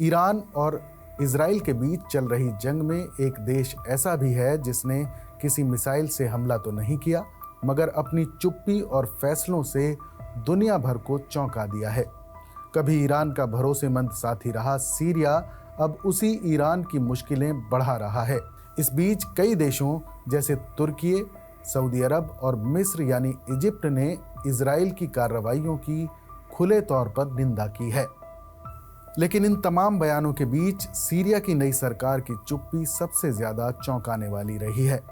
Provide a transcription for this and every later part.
Iran और Israel के बीच चल रही जंग में एक देश ऐसा भी है जिसने किसी मिसाइल से हमला तो नहीं किया, मगर अपनी चुप्पी और फैसलों से दुनिया भर को चौंका दिया है। कभी ईरान का भरोसेमंद साथी रहा सीरिया अब उसी ईरान की मुश्किलें बढ़ा रहा है। इस बीच कई देशों जैसे तुर्की, सऊदी अरब और मिस्र यानी इजिप्ट ने इजराइल की कार्रवाइयों की खुले तौर पर निंदा की है। लेकिन इन तमाम बयानों के बीच सीरिया की नई सरकार की चुप्पी सबसे ज्यादा चौंकाने वाली रही है।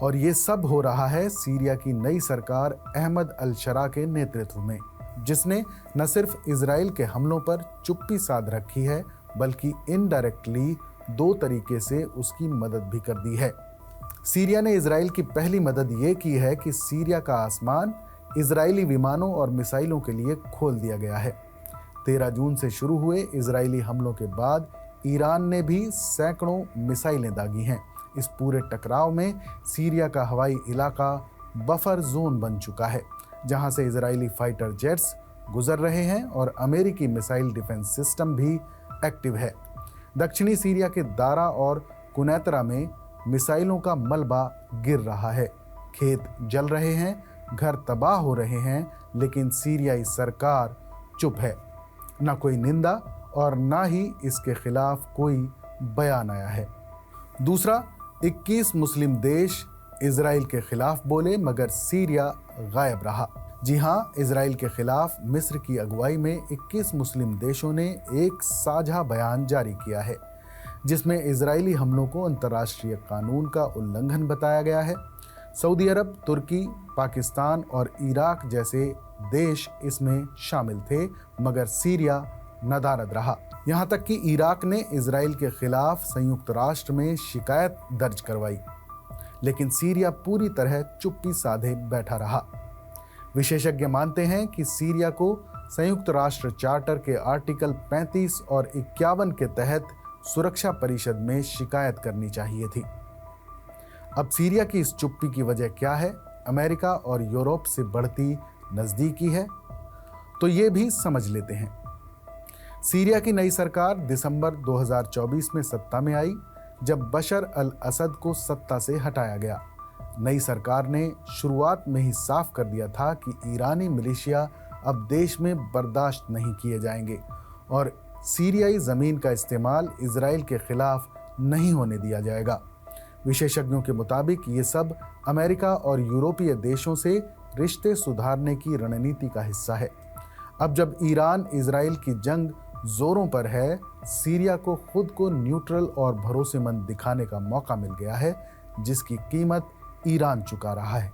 और ये सब हो रहा है सीरिया की नई सरकार अहमद अल-शरा के नेतृत्व में, जिसने न सिर्फ इजराइल के हमलों पर चुप्पी साध रखी है बल्कि इनडायरेक्टली 2 तरीके से उसकी मदद भी कर दी है। सीरिया ने इजराइल की पहली मदद ये की है कि सीरिया का आसमान इजरायली विमानों और मिसाइलों के लिए खोल दिया गया है। 13 जून से शुरू हुए इजरायली हमलों के बाद ईरान ने भी सैकड़ों मिसाइलें दागी हैं। इस पूरे टकराव में सीरिया का हवाई इलाका बफर जोन बन चुका है, जहां से इजरायली फाइटर जेट्स गुजर रहे हैं और अमेरिकी मिसाइल डिफेंस सिस्टम भी एक्टिव है। दक्षिणी सीरिया के दारा और कुनैतरा में मिसाइलों का मलबा गिर रहा है, खेत जल रहे हैं, घर तबाह हो रहे हैं, लेकिन सीरियाई सरकार चुप है। ना कोई निंदा और ना ही इसके खिलाफ कोई बयान आया है। दूसरा, 21 मुस्लिम देश इजराइल के खिलाफ बोले मगर सीरिया गायब रहा। जी हाँ, इजराइल के खिलाफ मिस्र की अगुवाई में 21 मुस्लिम देशों ने एक साझा बयान जारी किया है, जिसमें इजरायली हमलों को अंतर्राष्ट्रीय कानून का उल्लंघन बताया गया है। सऊदी अरब, तुर्की, पाकिस्तान और इराक जैसे देश इसमें शामिल थे, मगर सीरिया नदारद रहा। यहाँ तक कि इराक ने इजराइल के खिलाफ संयुक्त राष्ट्र में शिकायत दर्ज करवाई, लेकिन सीरिया पूरी तरह चुप्पी साधे बैठा रहा। विशेषज्ञ मानते हैं कि सीरिया को संयुक्त राष्ट्र चार्टर के आर्टिकल 35 और 51 के तहत सुरक्षा परिषद में शिकायत करनी चाहिए थी। अब सीरिया की इस चुप्पी की वजह क्या है? अमेरिका और यूरोप से बढ़ती नजदीकी है, तो ये भी समझ लेते हैं। सीरिया की नई सरकार दिसंबर 2024 में सत्ता में आई, जब बशर अल असद को सत्ता से हटाया गया। नई सरकार ने शुरुआत में ही साफ कर दिया था कि ईरानी मिलिशिया अब देश में बर्दाश्त नहीं किए जाएंगे और सीरियाई जमीन का इस्तेमाल इजराइल के खिलाफ नहीं होने दिया जाएगा। विशेषज्ञों के मुताबिक ये सब अमेरिका और यूरोपीय देशों से रिश्ते सुधारने की रणनीति का हिस्सा है। अब जब ईरान इजराइल की जंग जोरों पर है, सीरिया को खुद को न्यूट्रल और भरोसेमंद दिखाने का मौका मिल गया है, जिसकी कीमत ईरान चुका रहा है।